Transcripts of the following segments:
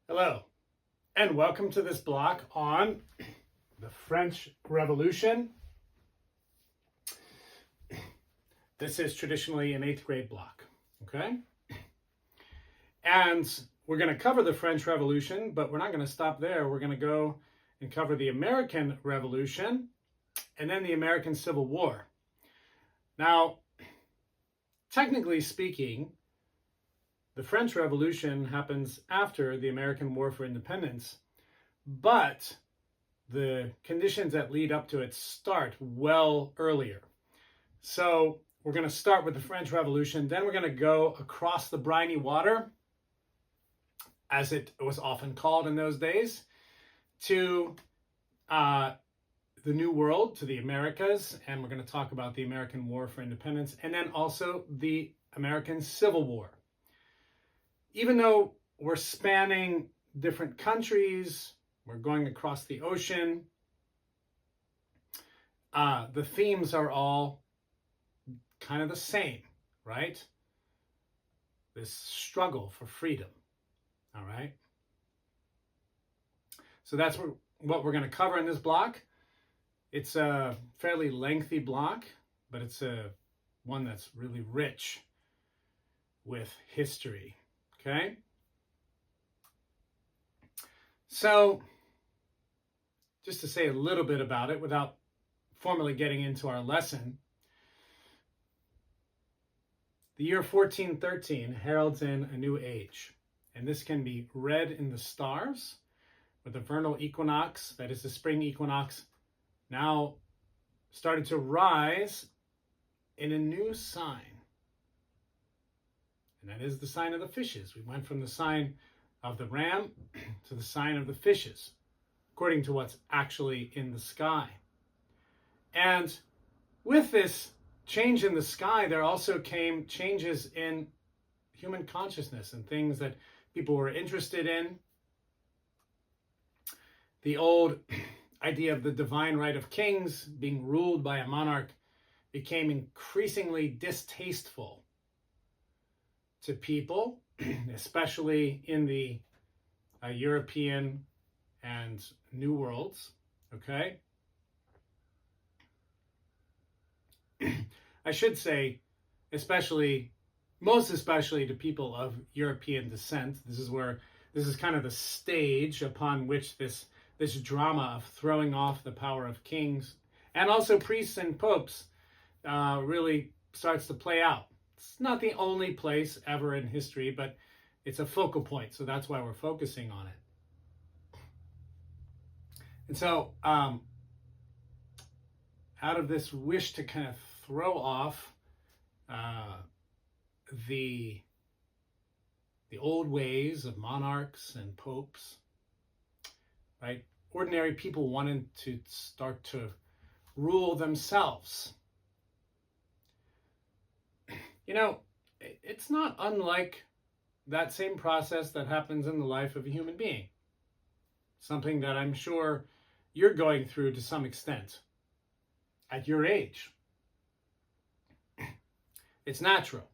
Hello, and welcome to this block on the French Revolution. This is traditionally an 8th grade block, okay? And we're going to cover the French Revolution, but we're not going to stop there. We're going to go and cover the American Revolution and then the American Civil War. Now, technically speaking, the French Revolution happens after the American War for Independence, but the conditions that lead up to it start well earlier. So we're going to start with the French Revolution, then we're going to go across the briny water, as it was often called in those days, to the New World, to the Americas, and we're going to talk about the American War for Independence, and then also the American Civil War. Even though we're spanning different countries, we're going across the ocean, the themes are all kind of the same, right? This struggle for freedom, all right? So that's what we're going to cover in this block. It's a fairly lengthy block, but it's one that's really rich with history. Okay, so just to say a little bit about it without formally getting into our lesson, the year 1413 heralds in a new age, and this can be read in the stars with the vernal equinox, that is the spring equinox, now started to rise in a new sign. And that is the sign of the fishes. We went from the sign of the ram to the sign of the fishes, according to what's actually in the sky. And with this change in the sky, there also came changes in human consciousness and things that people were interested in. The old idea of the divine right of kings being ruled by a monarch became increasingly distasteful to people, especially in the European and New Worlds, okay? I should say, most especially to people of European descent. This is kind of the stage upon which this drama of throwing off the power of kings and also priests and popes really starts to play out. It's not the only place ever in history, but it's a focal point, so that's why we're focusing on it. And so, out of this wish to kind of throw off the old ways of monarchs and popes, right? Ordinary people wanted to start to rule themselves. You know, it's not unlike that same process that happens in the life of a human being. Something that I'm sure you're going through to some extent at your age. It's natural,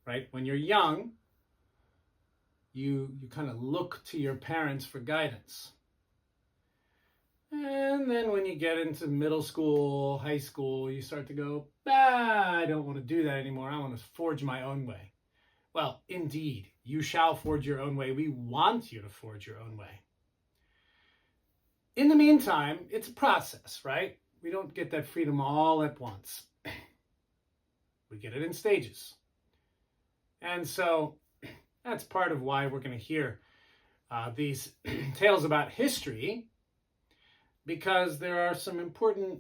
right? When you're young, you kind of look to your parents for guidance. And then when you get into middle school, high school, you start to go, I don't want to do that anymore. I want to forge my own way. Well, indeed, you shall forge your own way. We want you to forge your own way. In the meantime, it's a process, right? We don't get that freedom all at once. We get it in stages. And so that's part of why we're going to hear these tales about history, because there are some important,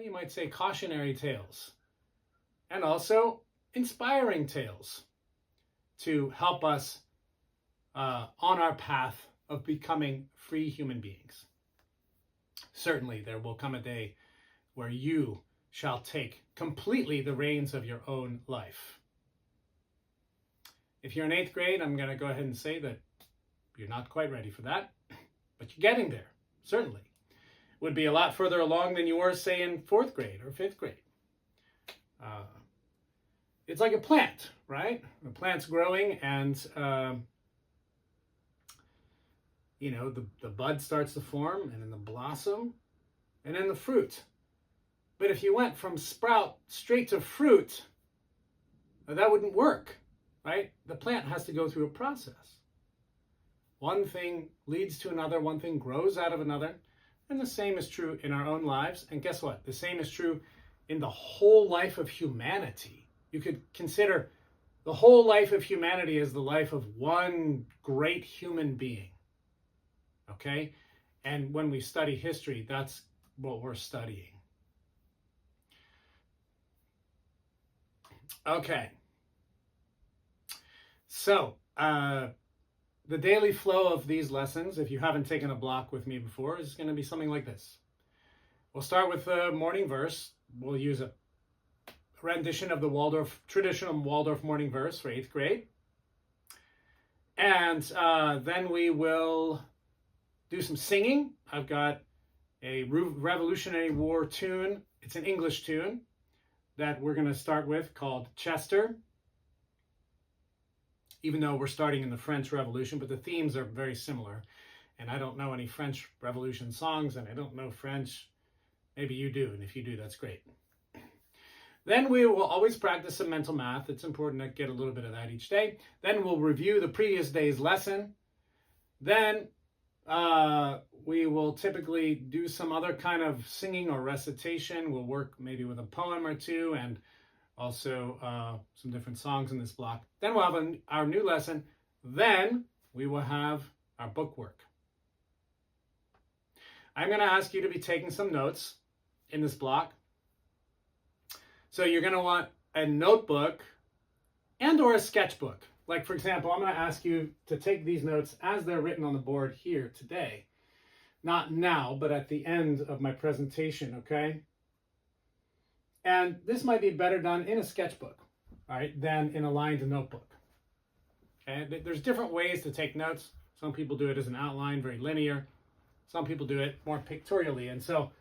you might say, cautionary tales, and also inspiring tales to help us on our path of becoming free human beings. Certainly, there will come a day where you shall take completely the reins of your own life. If you're in 8th grade, I'm going to go ahead and say that you're not quite ready for that, but you're getting there. Certainly. Would be a lot further along than you were, say, in 4th grade or 5th grade. It's like a plant, right? The plant's growing, and the bud starts to form, and then the blossom, and then the fruit. But if you went from sprout straight to fruit, that wouldn't work, right? The plant has to go through a process. One thing leads to another, one thing grows out of another, and the same is true in our own lives. And guess what? The same is true in the whole life of humanity. You could consider the whole life of humanity as the life of one great human being. Okay? And when we study history, that's what we're studying. Okay. So, the daily flow of these lessons, if you haven't taken a block with me before, is going to be something like this. We'll start with the morning verse. We'll use a rendition of the traditional Waldorf morning verse for 8th grade. And then we will do some singing. I've got a Revolutionary War tune. It's an English tune that we're going to start with called Chester, even though we're starting in the French Revolution, but the themes are very similar. And I don't know any French Revolution songs, and I don't know French. Maybe you do, and if you do, that's great. Then we will always practice some mental math. It's important to get a little bit of that each day. Then we'll review the previous day's lesson. Then we will typically do some other kind of singing or recitation. We'll work maybe with a poem or two, and also some different songs in this block. Then we'll have our new lesson. Then we will have our book work. I'm going to ask you to be taking some notes in this block. So you're going to want a notebook and or a sketchbook. Like, for example, I'm going to ask you to take these notes as they're written on the board here today. Not now, but at the end of my presentation, okay? And this might be better done in a sketchbook, all right, than in a lined notebook. Okay? There's different ways to take notes. Some people do it as an outline, very linear. Some people do it more pictorially. And so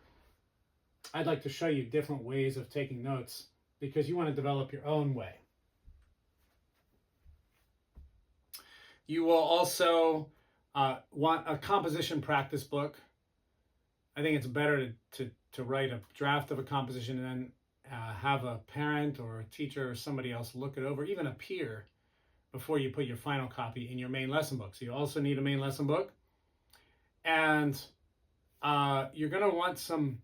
I'd like to show you different ways of taking notes because you want to develop your own way. You will also want a composition practice book. I think it's better to write a draft of a composition and then have a parent or a teacher or somebody else look it over, even a peer, before you put your final copy in your main lesson book. So you also need a main lesson book. And you're going to want some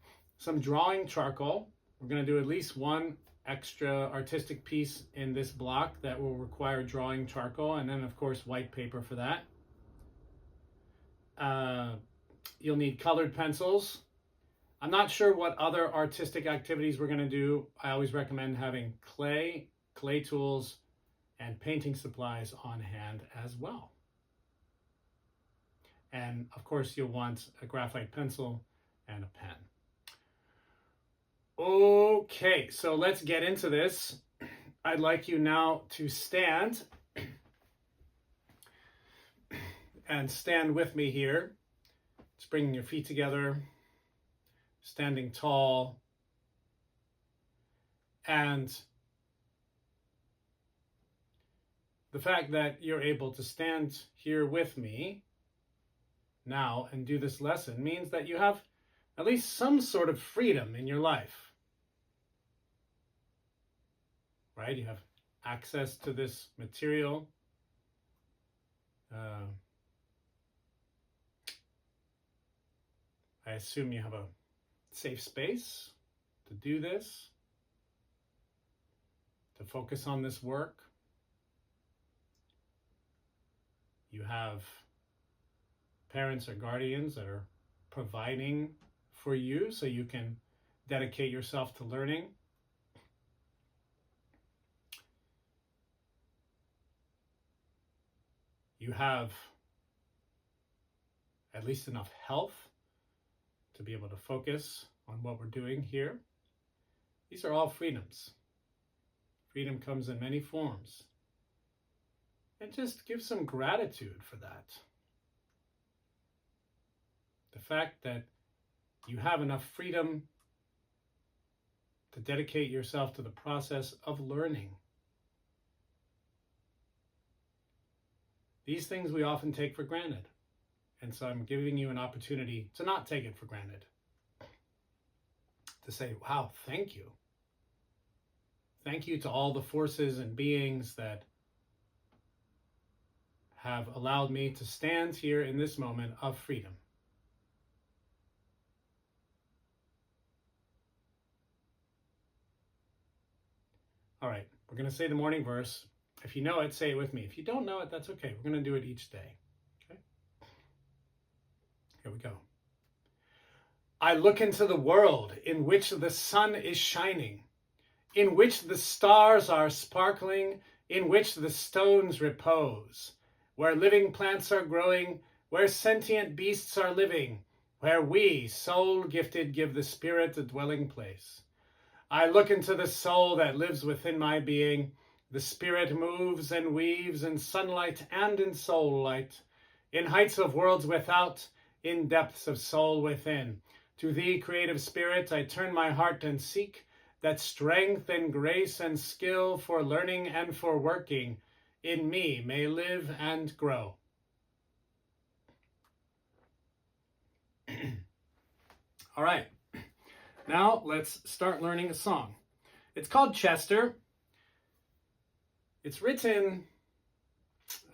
drawing charcoal. We're going to do at least one extra artistic piece in this block that will require drawing charcoal, and then of course white paper for that. You'll need colored pencils. I'm not sure what other artistic activities we're going to do. I always recommend having clay tools, and painting supplies on hand as well. And of course you'll want a graphite pencil and a pen. Okay, so let's get into this. I'd like you now to stand and stand with me here. Just bringing your feet together, standing tall, and the fact that you're able to stand here with me now and do this lesson means that you have at least some sort of freedom in your life. Right? You have access to this material. I assume you have a safe space to do this, to focus on this work. You have parents or guardians that are providing for you so you can dedicate yourself to learning. You have at least enough health to be able to focus on what we're doing here. These are all freedoms. Freedom comes in many forms. And just give some gratitude for that. The fact that you have enough freedom to dedicate yourself to the process of learning. These things we often take for granted. And so I'm giving you an opportunity to not take it for granted. To say, wow, thank you. Thank you to all the forces and beings that have allowed me to stand here in this moment of freedom. All right, we're going to say the morning verse. If you know it, say it with me. If you don't know it, that's okay. We're going to do it each day. Okay? Here we go. I look into the world in which the sun is shining, in which the stars are sparkling, in which the stones repose, where living plants are growing, where sentient beasts are living, where we, soul-gifted, give the spirit a dwelling place. I look into the soul that lives within my being. The spirit moves and weaves in sunlight and in soul light, in heights of worlds without, in depths of soul within. To thee, creative spirit, I turn my heart and seek that strength and grace and skill for learning and for working in me may live and grow. All right, now let's start learning a song. It's called Chester. It's written,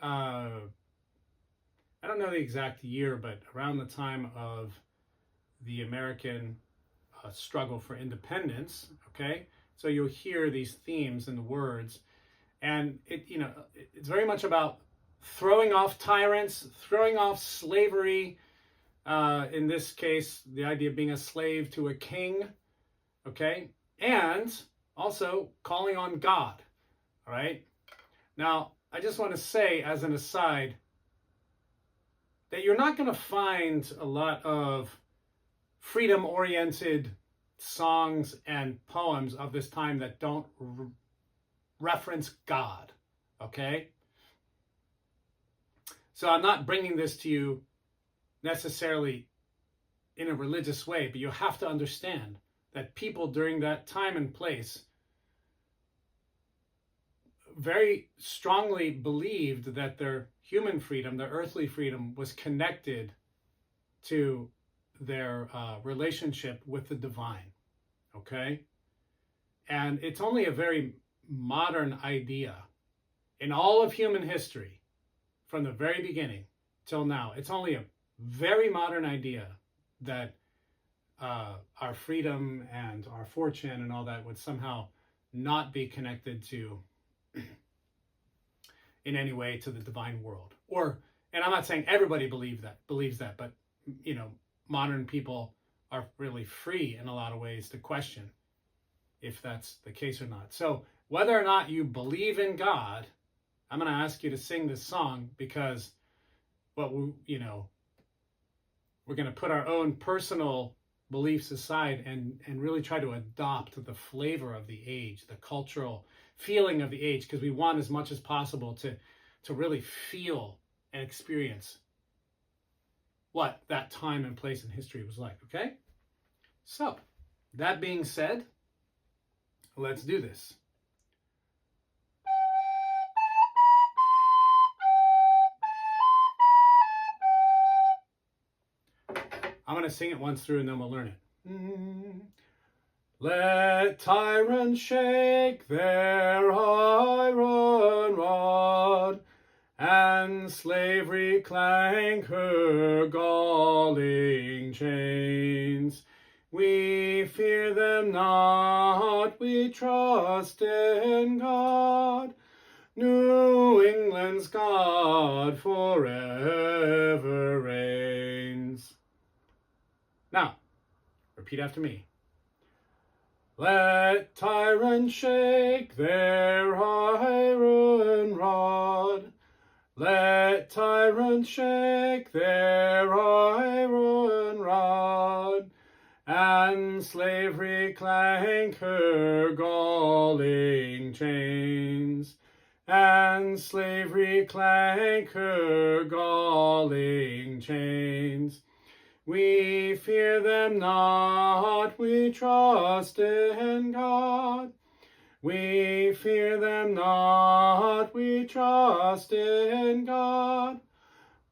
I don't know the exact year, but around the time of the American struggle for independence, okay? So you'll hear these themes and the words, and it's very much about throwing off tyrants, throwing off slavery, in this case, the idea of being a slave to a king, okay? And also calling on God, all right? Now, I just want to say as an aside that you're not going to find a lot of freedom-oriented songs and poems of this time that don't reference God, okay? So I'm not bringing this to you necessarily in a religious way, but you have to understand that people during that time and place very strongly believed that their human freedom, their earthly freedom, was connected to their relationship with the divine, okay? And it's only a very modern idea in all of human history, from the very beginning till now. It's only a very modern idea that our freedom and our fortune and all that would somehow not be connected to, in any way, to the divine world. And I'm not saying everybody believes that, but modern people are really free in a lot of ways to question if that's the case or not. So whether or not you believe in God, I'm going to ask you to sing this song, because we're going to put our own personal beliefs aside and really try to adopt the flavor of the age, the cultural feeling of the age, because we want as much as possible to really feel and experience what that time and place in history was like, okay? So, that being said, let's do this. I'm going to sing it once through and then we'll learn it. Let tyrants shake their iron rod, and slavery clank her galling chains. We fear them not, we trust in God. New England's God forever reigns. Now, repeat after me. Let tyrants shake their iron rod. Let tyrants shake their iron rod, and slavery clank her galling chains. And slavery clank her galling chains. We fear them not, we trust in God. We fear them not, we trust in God.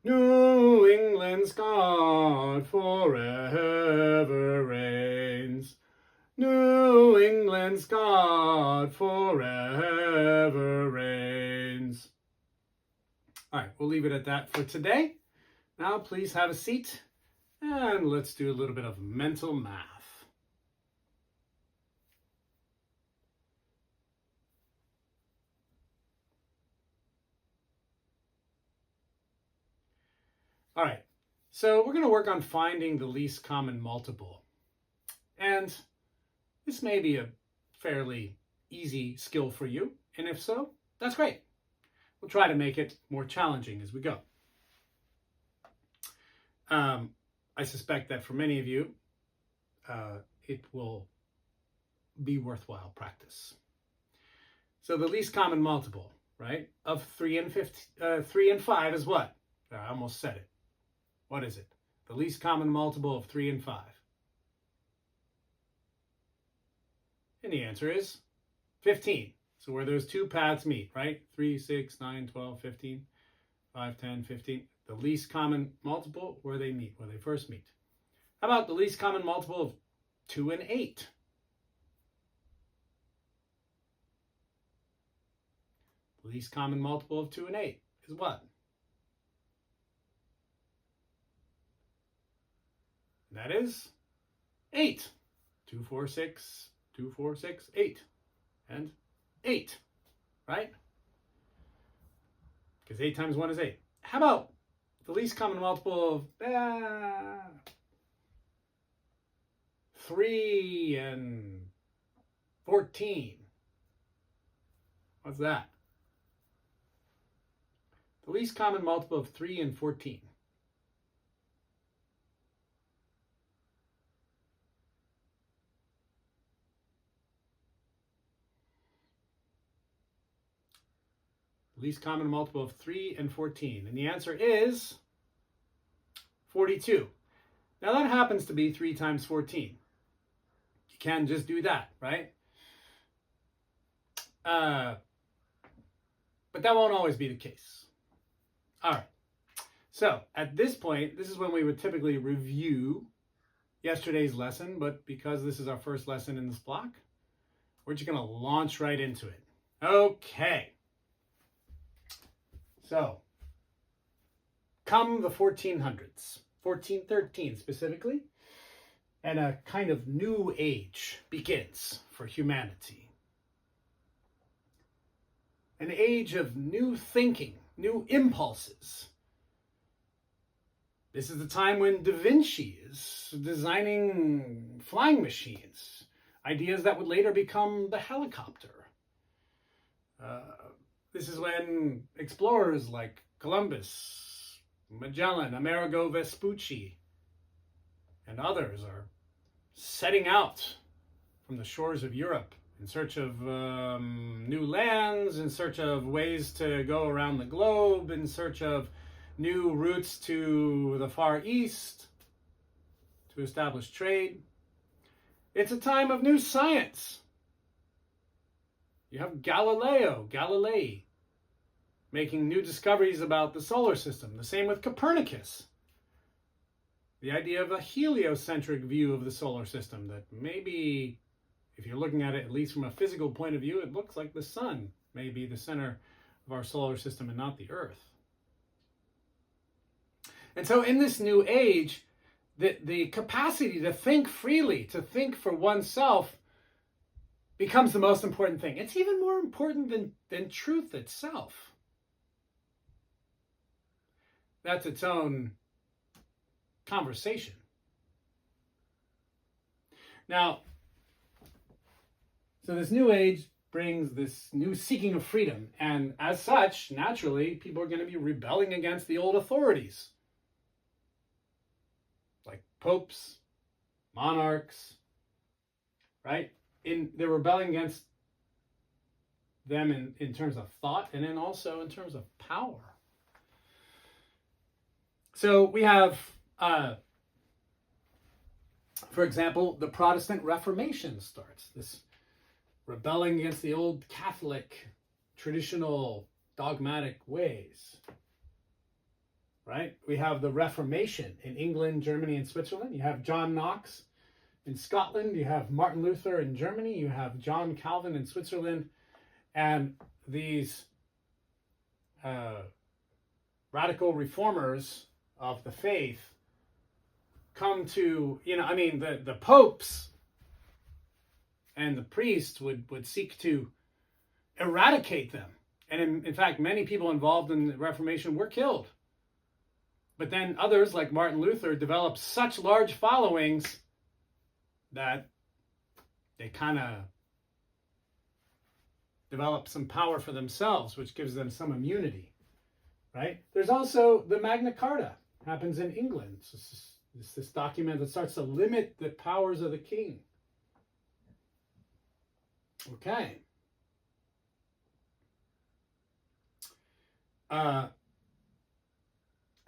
New England's God forever reigns. New England's God forever reigns. All right, we'll leave it at that for today. Now, please have a seat and let's do a little bit of mental math. All right, so we're going to work on finding the least common multiple. And this may be a fairly easy skill for you, and if so, that's great. We'll try to make it more challenging as we go. I suspect that for many of you, it will be worthwhile practice. So the least common multiple, right, of 3 and 5 is what? I almost said it. What is it? The least common multiple of 3 and 5. And the answer is 15. So where those two paths meet, right? 3, 6, 9, 12, 15, 5, 10, 15. The least common multiple, where they meet, where they first meet. How about the least common multiple of 2 and 8? The least common multiple of 2 and 8 is what? That is 8. 2, 4, 6, 2, 4, 6, 8. And 8, right? Because 8 times 1 is 8. How about the least common multiple of 3 and 14? What's that? The least common multiple of 3 and 14. Least common multiple of 3 and 14. And the answer is 42. Now that happens to be 3 times 14. You can just do that, right? But that won't always be the case. All right. So at this point, this is when we would typically review yesterday's lesson. But because this is our first lesson in this block, we're just going to launch right into it. Okay. So, come the 1400s, 1413 specifically, and a kind of new age begins for humanity. An age of new thinking, new impulses. This is the time when Da Vinci is designing flying machines, ideas that would later become the helicopter. This is when explorers like Columbus, Magellan, Amerigo Vespucci, and others are setting out from the shores of Europe in search of new lands, in search of ways to go around the globe, in search of new routes to the Far East to establish trade. It's a time of new science. You have Galilei, making new discoveries about the solar system. The same with Copernicus. The idea of a heliocentric view of the solar system, that maybe, if you're looking at it at least from a physical point of view, it looks like the sun may be the center of our solar system and not the Earth. And so in this new age, the capacity to think freely, to think for oneself, becomes the most important thing. It's even more important than truth itself. That's its own conversation. Now, so this new age brings this new seeking of freedom, and as such, naturally, people are going to be rebelling against the old authorities, like popes, monarchs, right? They're rebelling against them in terms of thought, and then also in terms of power. So we have, for example, the Protestant Reformation starts. This rebelling against the old Catholic, traditional, dogmatic ways. right? We have the Reformation in England, Germany, and Switzerland. You have John Knox in Scotland. You have Martin Luther in Germany. You have John Calvin in Switzerland. And these radical reformers of the faith come to, the popes and the priests would seek to eradicate them. And in fact, many people involved in the Reformation were killed. But then others, like Martin Luther, developed such large followings that they kind of develop some power for themselves, which gives them some immunity, right? There's also the Magna Carta, happens in England. It's this document that starts to limit the powers of the king. Okay.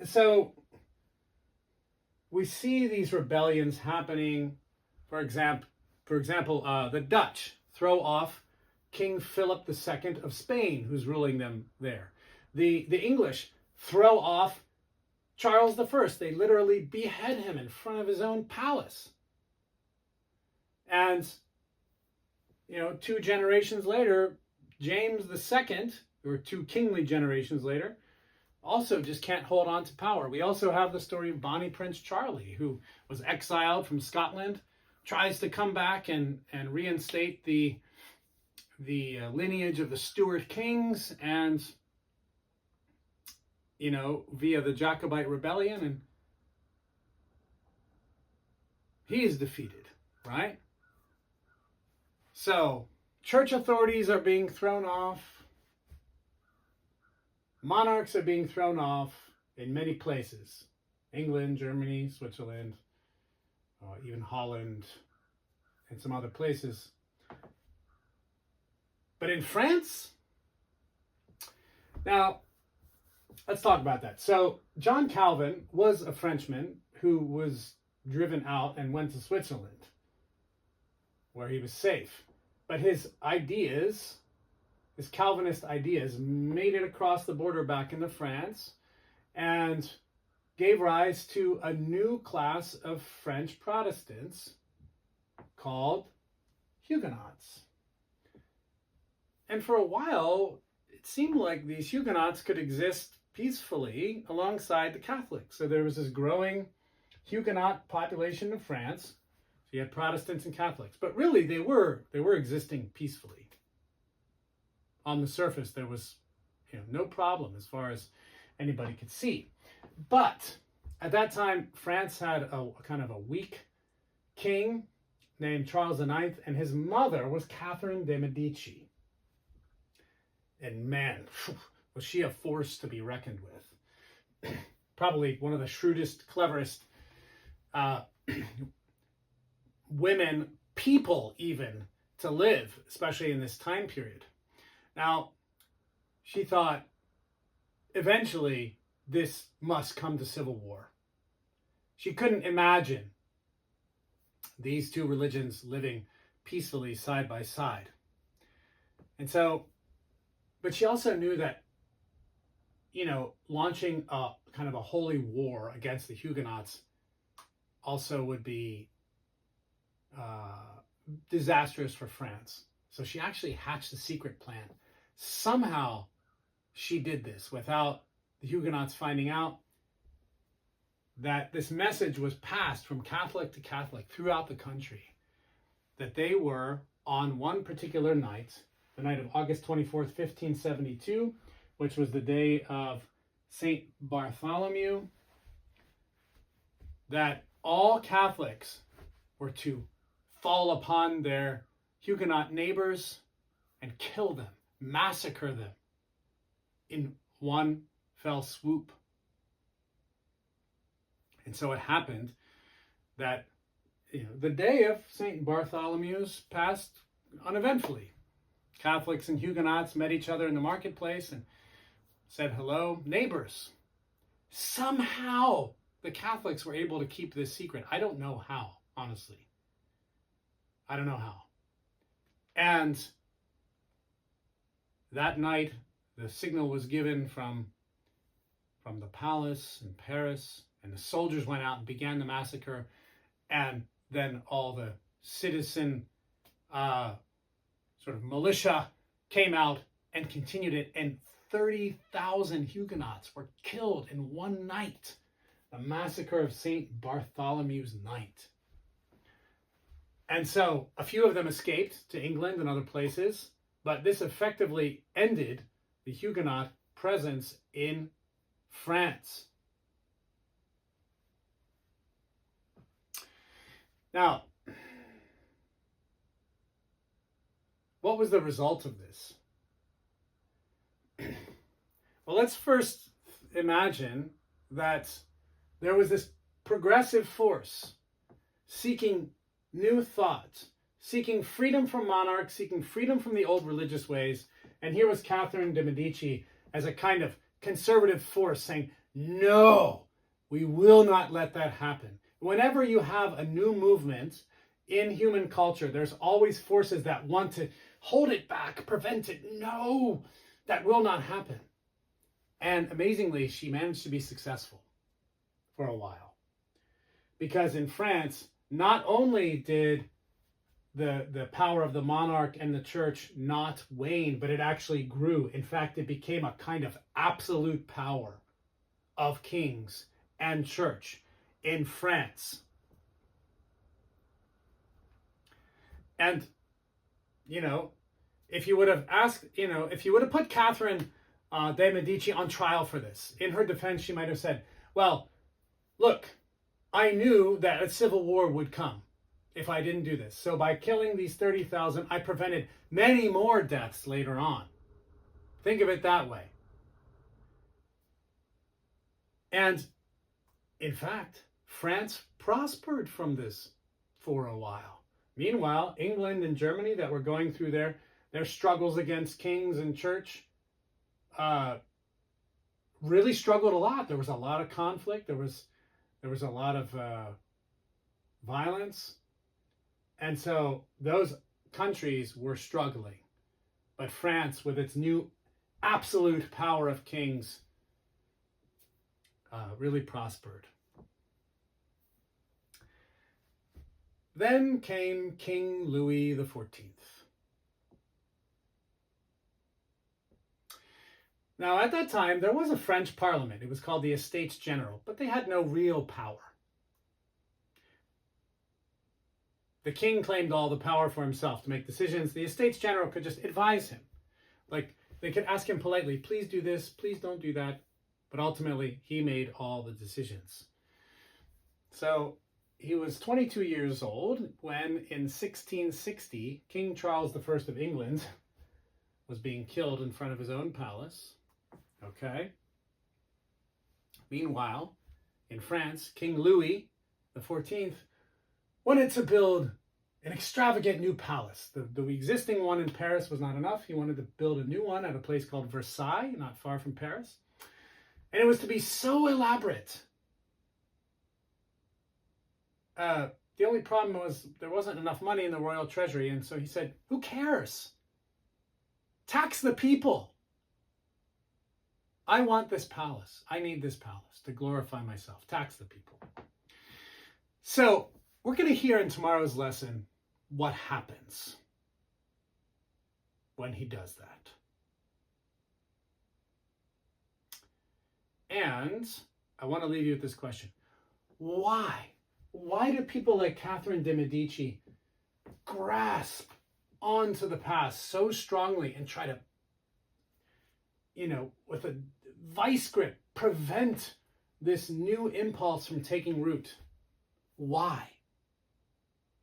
So we see these rebellions happening. For example, the Dutch throw off King Philip II of Spain, who's ruling them there. The English throw off Charles I. They literally behead him in front of his own palace. And, 2 generations later, James II, or 2 kingly generations later, also just can't hold on to power. We also have the story of Bonnie Prince Charlie, who was exiled from Scotland, tries to come back and reinstate the lineage of the Stuart kings, and via the Jacobite rebellion, and he is defeated, right? So church authorities are being thrown off. Monarchs are being thrown off in many places. England, Germany, Switzerland, even Holland, and some other places. But in France, now, let's talk about that. So John Calvin was a Frenchman who was driven out and went to Switzerland, where he was safe. But his ideas, his Calvinist ideas, made it across the border back into France and gave rise to a new class of French Protestants called Huguenots. And for a while, it seemed like these Huguenots could exist peacefully alongside the Catholics. So there was this growing Huguenot population in France. So you had Protestants and Catholics, but really they were existing peacefully. On the surface, there was no problem as far as anybody could see. But at that time, France had a kind of a weak king named Charles IX, and his mother was Catherine de Medici. And man, was she a force to be reckoned with. Probably one of the shrewdest, cleverest people even, to live, especially in this time period. Now, she thought, eventually, this must come to civil war. She couldn't imagine these two religions living peacefully side by side. And so, but she also knew that, launching a kind of a holy war against the Huguenots also would be disastrous for France. So she actually hatched a secret plan. Somehow she did this without the Huguenots finding out, that this message was passed from Catholic to Catholic throughout the country, that they were on one particular night, the night of August 24th, 1572, which was the day of St. Bartholomew, that all Catholics were to fall upon their Huguenot neighbors and kill them, massacre them in one fell swoop. And so it happened that the day of St. Bartholomew's passed uneventfully. Catholics and Huguenots met each other in the marketplace and said hello, neighbors. Somehow the Catholics were able to keep this secret. I don't know how, honestly. I don't know how. And that night, the signal was given from from the palace in Paris, and the soldiers went out and began the massacre, and then all the citizen sort of militia came out and continued it, and 30,000 Huguenots were killed in one night. The massacre of St. Bartholomew's Night. And so a few of them escaped to England and other places, but this effectively ended the Huguenot presence in France. Now, what was the result of this? Well, let's first imagine that there was this progressive force seeking new thought, seeking freedom from monarchs, seeking freedom from the old religious ways. And here was Catherine de' Medici as a kind of conservative force saying, no, we will not let that happen. Whenever you have a new movement in human culture, there's always forces that want to hold it back, prevent it. No, that will not happen. And amazingly, she managed to be successful for a while. Because in France, not only did the power of the monarch and the church not wane, but it actually grew. In fact, it became a kind of absolute power of kings and church in France. And, if you would have asked, if you would have put Catherine de' Medici on trial for this, in her defense, she might have said, well, look, I knew that a civil war would come if I didn't do this. So by killing these 30,000, I prevented many more deaths later on. Think of it that way. And in fact, France prospered from this for a while. Meanwhile, England and Germany that were going through their struggles against kings and church really struggled a lot. There was a lot of conflict. There was a lot of violence. And so those countries were struggling. But France, with its new absolute power of kings, really prospered. Then came King Louis XIV. Now, at that time, there was a French parliament. It was called the Estates General, but they had no real power. The king claimed all the power for himself to make decisions. The Estates General could just advise him. Like, they could ask him politely, please do this, please don't do that. But ultimately, he made all the decisions. So he was 22 years old when, in 1660, King Charles I of England was being killed in front of his own palace. Okay. Meanwhile, in France, King Louis XIV wanted to build an extravagant new palace. The existing one in Paris was not enough. He wanted to build a new one at a place called Versailles, not far from Paris. And it was to be so elaborate. The only problem was there wasn't enough money in the royal treasury, and so he said, who cares? Tax the people. I want this palace. I need this palace to glorify myself. Tax the people. So we're going to hear in tomorrow's lesson what happens when he does that. And I want to leave you with this question. Why? Why do people like Catherine de' Medici grasp onto the past so strongly and try to, with a vice grip, prevent this new impulse from taking root? Why?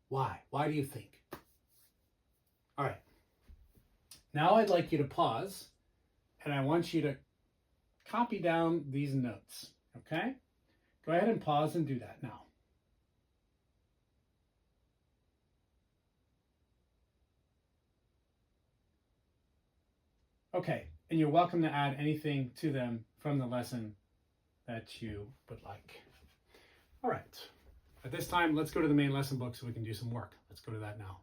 Why? Why do you think? All right. Now I'd like you to pause, and I want you to copy down these notes, okay? Go ahead and pause and do that now. Okay, and you're welcome to add anything to them from the lesson that you would like. All right. At this time, let's go to the main lesson book so we can do some work. Let's go to that now.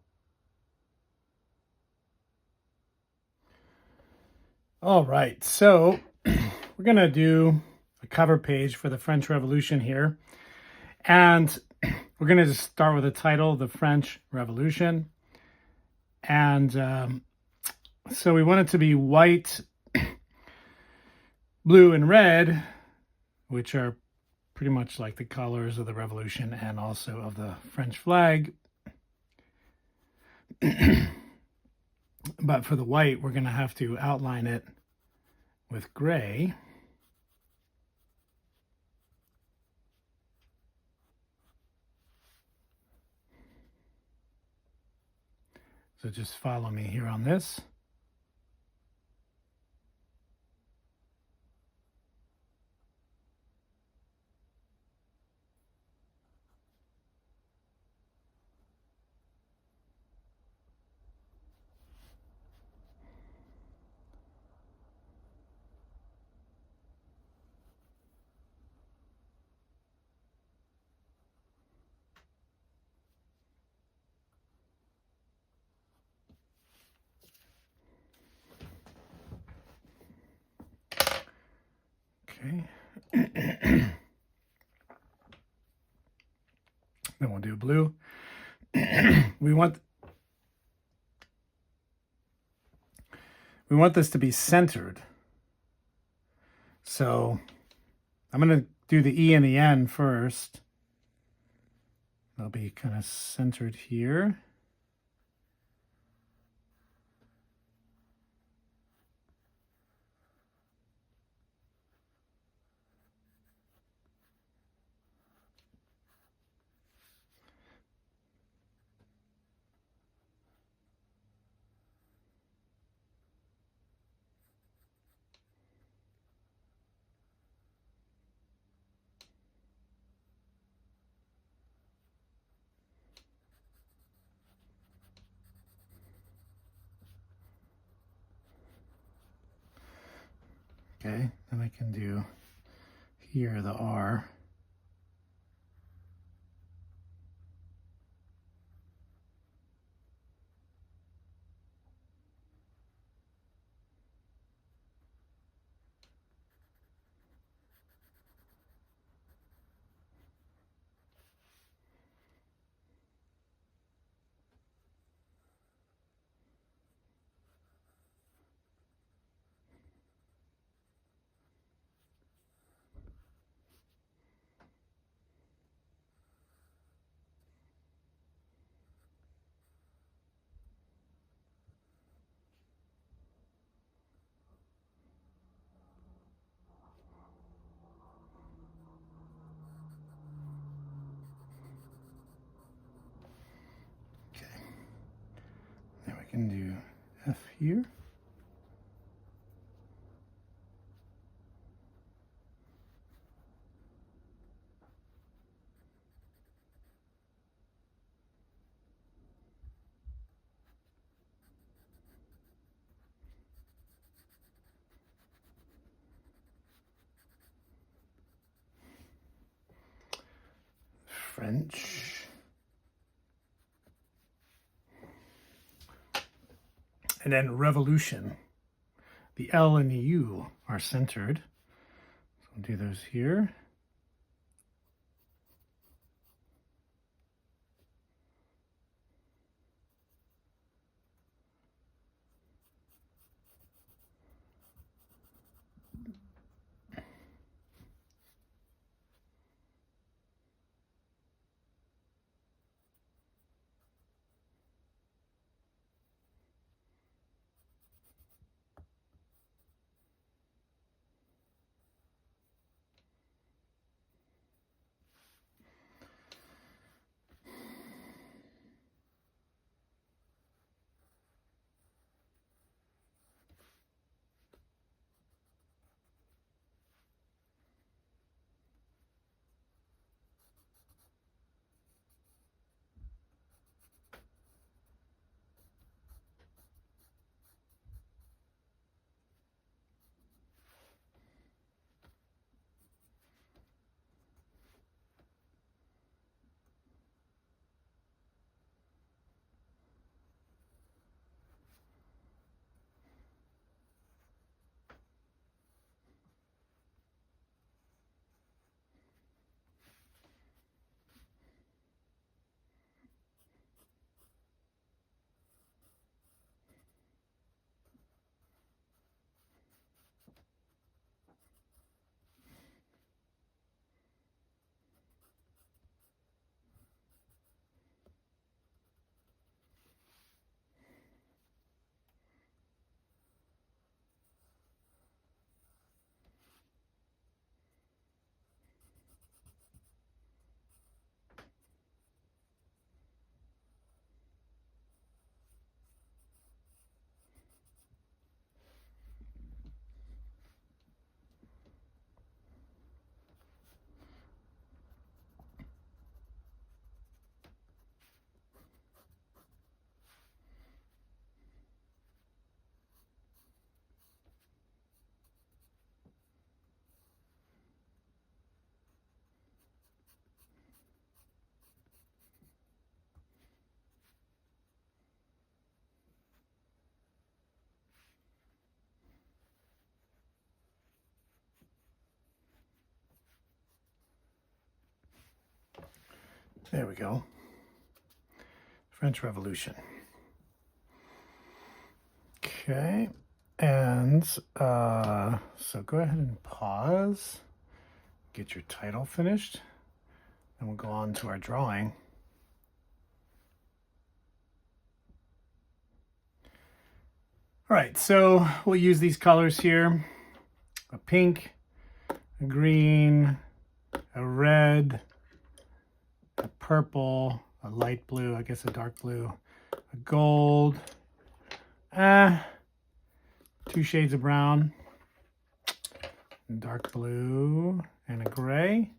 All right, so we're going to do a cover page for the French Revolution here. And we're going to just start with the title, The French Revolution. And so we want it to be white, blue, and red, which are pretty much like the colors of the revolution and also of the French flag. But for the white, we're going to have to outline it with gray. So just follow me here on this. Okay. Then we'll do blue. we want this to be centered. So I'm going to do the E and the N first. They'll be kind of centered here. Okay, then I can do here the R. Okay, now we can do F here. French. And then revolution. The L and the U are centered. So I'll do those here. There we go. French Revolution. Okay, and so go ahead and pause, get your title finished, and we'll go on to our drawing. All right, so we'll use these colors here: a pink, a green, a red, a purple, a light blue, I guess a dark blue, a gold, 2 shades of brown, dark blue, and a gray.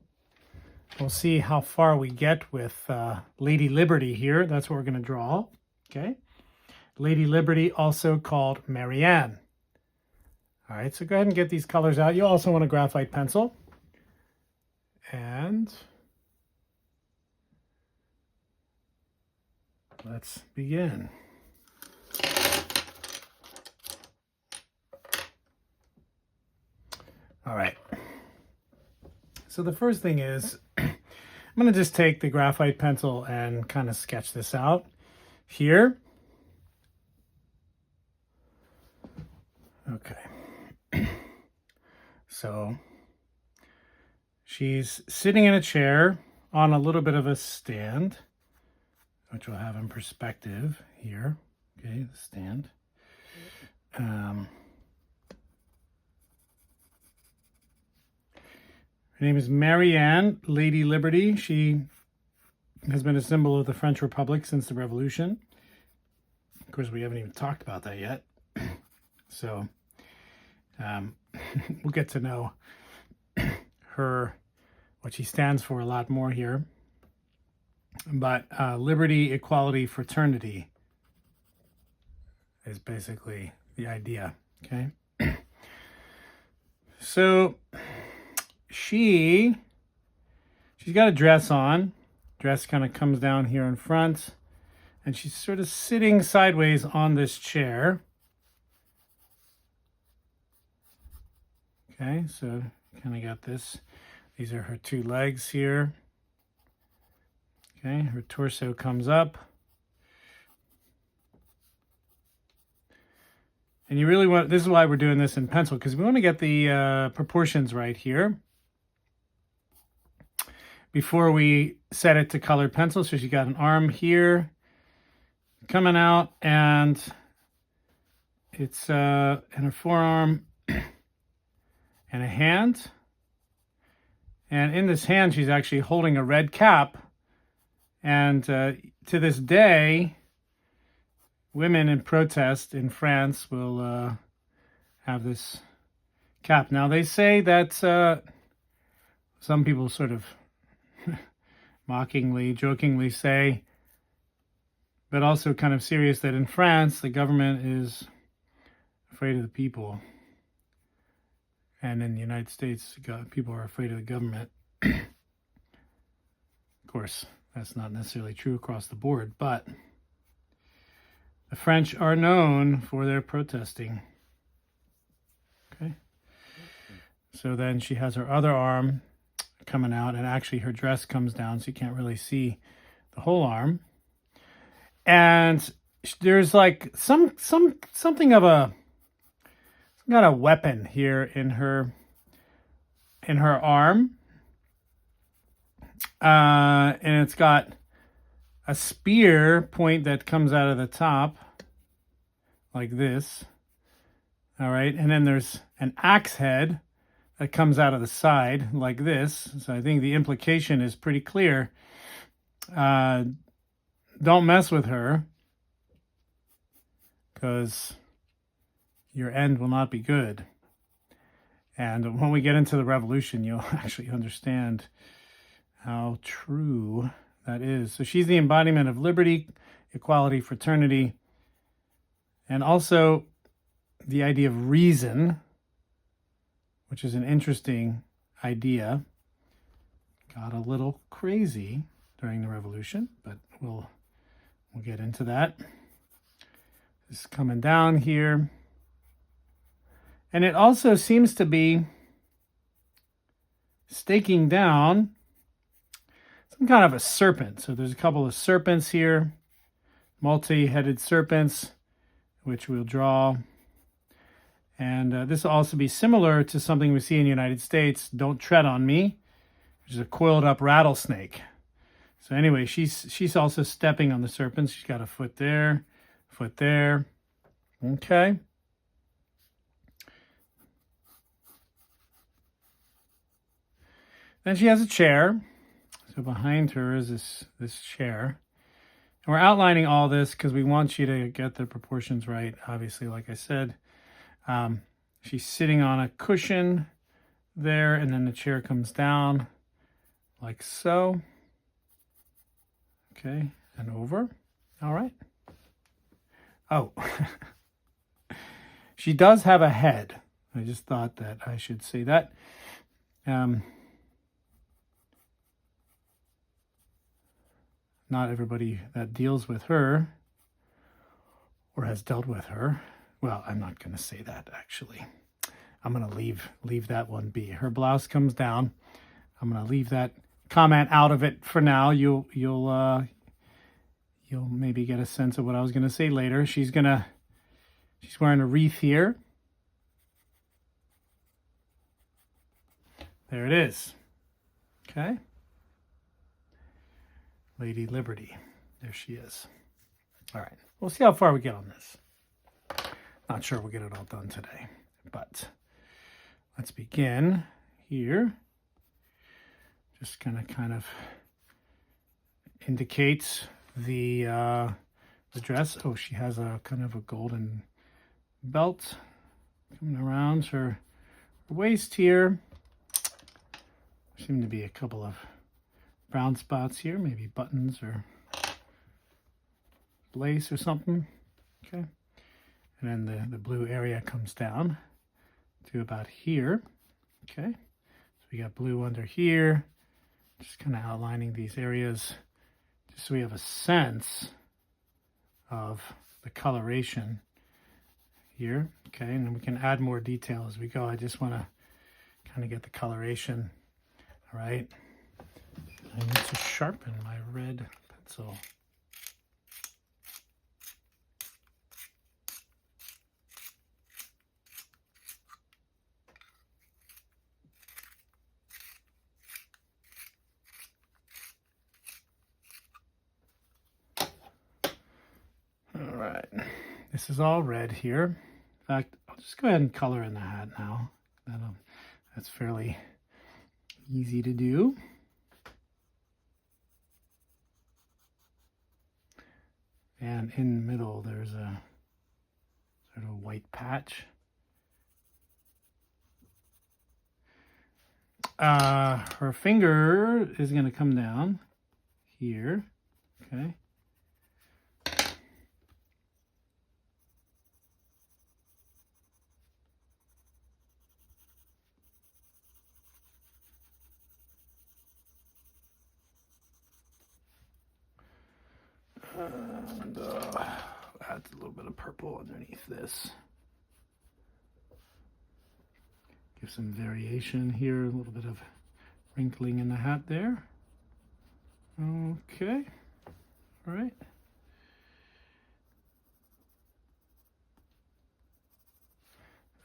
We'll see how far we get with Lady Liberty here. That's what we're going to draw. Okay. Lady Liberty, also called Marianne. All right, so go ahead and get these colors out. You also want a graphite pencil. And let's begin. All right. So the first thing is I'm going to just take the graphite pencil and kind of sketch this out here. Okay. So she's sitting in a chair on a little bit of a stand, which we'll have in perspective here. Okay, the stand. Her name is Marianne, Lady Liberty. She has been a symbol of the French Republic since the Revolution. Of course, we haven't even talked about that yet. So we'll get to know her, what she stands for a lot more here. But liberty, equality, fraternity is basically the idea, okay? So she's got a dress on. Dress kind of comes down here in front, and she's sort of sitting sideways on this chair. Okay, so kind of got this. These are her 2 legs here. Okay, her torso comes up. And you really want, this is why we're doing this in pencil, because we want to get the proportions right here before we set it to colored pencil. So she got an arm here coming out, and it's in her forearm and a hand. And in this hand, she's actually holding a red cap. And to this day, women in protest in France will have this cap. Now, they say that some people sort of mockingly, jokingly say, but also kind of serious, that in France, the government is afraid of the people. And in the United States, people are afraid of the government. Of course, that's not necessarily true across the board, but the French are known for their protesting. Okay. So then she has her other arm coming out, and actually her dress comes down, so you can't really see the whole arm. And there's like something of a, got a weapon here in her arm, and it's got a spear point that comes out of the top like this. All right, and then there's an axe head that comes out of the side like this. So I think the implication is pretty clear. Don't mess with her, because your end will not be good. And when we get into the revolution, you'll actually understand how true that is. So she's the embodiment of liberty, equality, fraternity, and also the idea of reason, which is an interesting idea. Got a little crazy during the revolution, but we'll get into that. This is coming down here. And it also seems to be staking down. some kind of a serpent. So there's a couple of serpents here, multi-headed serpents, which we'll draw. And this will also be similar to something we see in the United States, Don't Tread on Me, which is a coiled up rattlesnake. So anyway, she's also stepping on the serpents. She's got a foot there, foot there. Okay. Then she has a chair. So behind her is this chair. And we're outlining all this because we want you to get the proportions right, obviously, like I said. She's sitting on a cushion there, and then the chair comes down like so. Okay, and over. All right. Oh, she does have a head. I just thought that I should say that. Not everybody that deals with her or has dealt with her. Well, I'm not going to say that, actually. I'm going to leave that one be. Her blouse comes down. I'm going to leave that comment out of it for now. You'll maybe get a sense of what I was going to say later. She's wearing a wreath here. There it is. Okay. Lady Liberty. There she is. All right. We'll see how far we get on this. Not sure we'll get it all done today, but let's begin here. Just kind of indicates the dress. Oh, she has a kind of a golden belt coming around her waist here. There seem to be a couple of brown spots here, maybe buttons or lace or something. Okay. And then the blue area comes down to about here. Okay. So we got blue under here. Just kind of outlining these areas just so we have a sense of the coloration here. Okay. And then we can add more detail as we go. I just want to kind of get the coloration. All right. I need to sharpen my red pencil. All right, this is all red here. In fact, I'll just go ahead and color in the hat now. That's fairly easy to do. And in the middle, there's a sort of white patch. Her finger is going to come down here. Okay. And add a little bit of purple underneath this. Give some variation here, a little bit of wrinkling in the hat there. Okay, all right.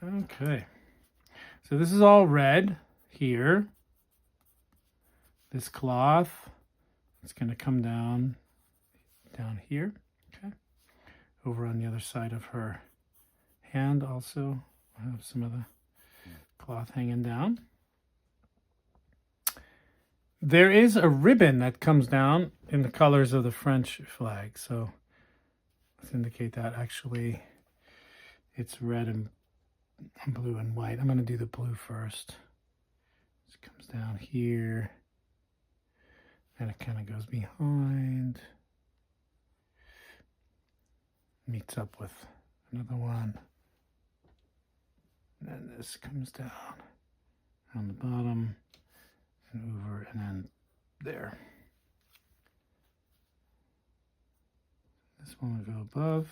Okay, so this is all red here. This cloth, it's going to come down here. Okay, over on the other side of her hand also I have some of the cloth hanging down. There is a ribbon that comes down in the colors of the French flag, so let's indicate that actually it's red and blue and white. I'm going to do the blue first. This comes down here and it kind of goes behind, meets up with another one, and then this comes down on the bottom and over and then there. This one will go above,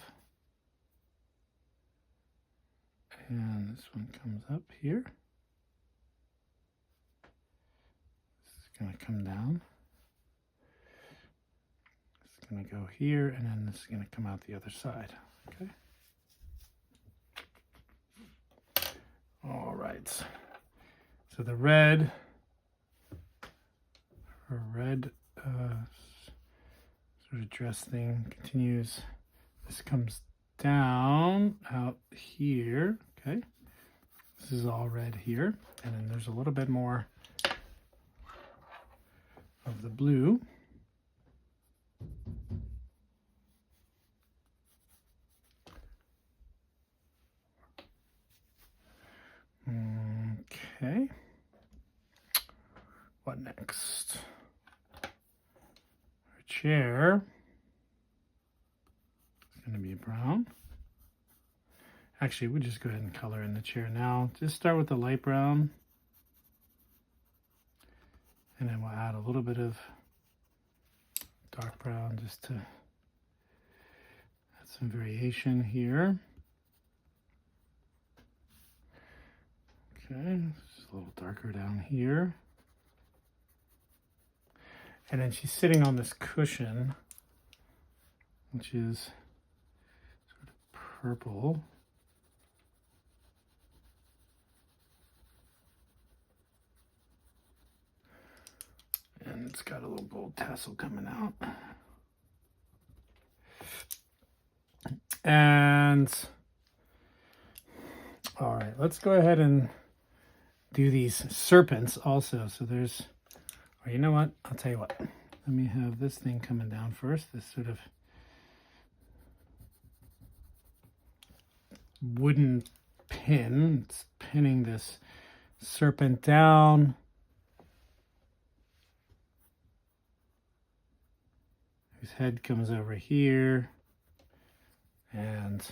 and this one comes up here. This is going to come down going to go here, and then this is going to come out the other side. Okay. All right. So the red sort of dress thing continues. This comes down out here. Okay. This is all red here, and then there's a little bit more of the blue. Okay. What next? Our chair is going to be brown. Actually, we'll just go ahead and color in the chair now. Just start with the light brown. And then we'll add a little bit of dark brown just to add some variation here. Okay, just a little darker down here. And then she's sitting on this cushion, which is sort of purple. And it's got a little gold tassel coming out. And all right, let's go ahead and do these serpents also. So there's, or you know what? I'll tell you what. Let me have this thing coming down first. This sort of wooden pin. It's pinning this serpent down. His head comes over here and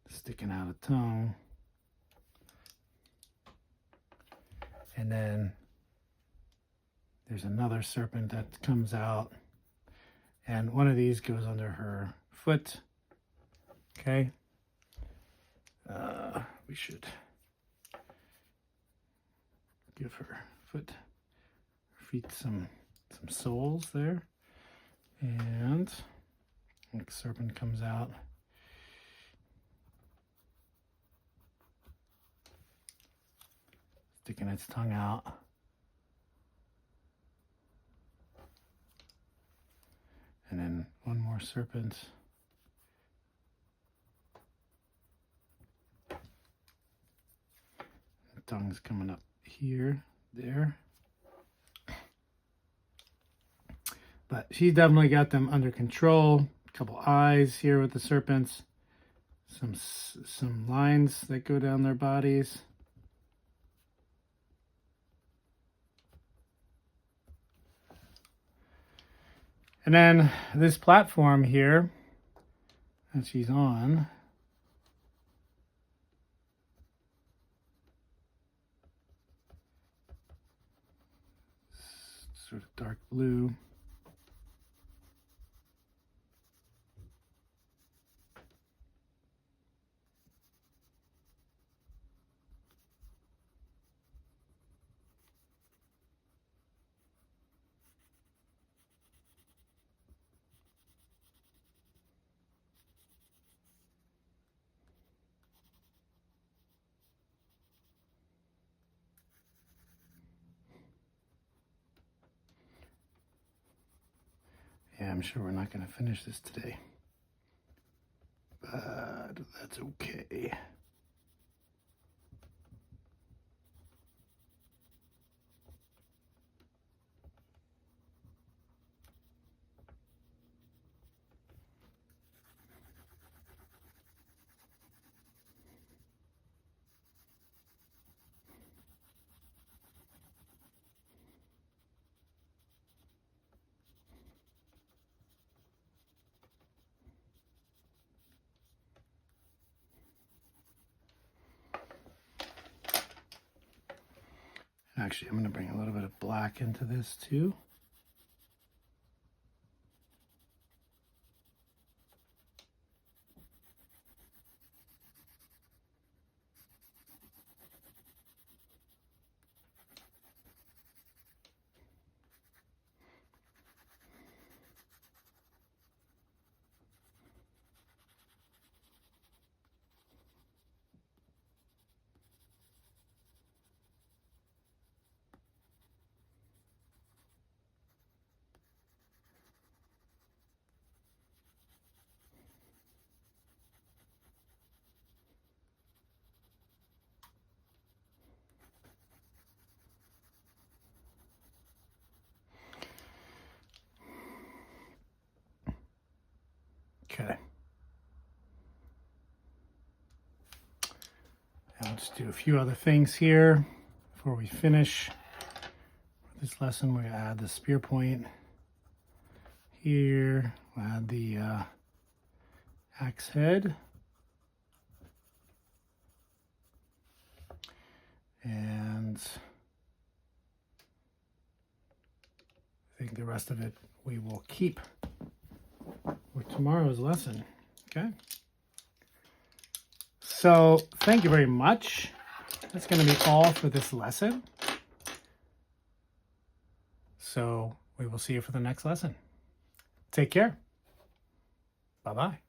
sticking out a tongue. And then there's another serpent that comes out, and one of these goes under her foot. Okay. We should give her feet some soles there. And the serpent comes out. Sticking its tongue out. And then one more serpent. The tongue's coming up here, there. But she's definitely got them under control. A couple eyes here with the serpents. Some lines that go down their bodies. And then this platform here that she's on, sort of dark blue. Yeah, I'm sure we're not going to finish this today, but that's okay. Actually, I'm going to bring a little bit of black into this too. Okay. I'll just do a few other things here before we finish this lesson. We're going to add the spear point here. We'll add the axe head. And I think the rest of it we will keep for tomorrow's lesson. Okay. So thank you very much. That's going to be all for this lesson. So we will see you for the next lesson. Take care. Bye-bye.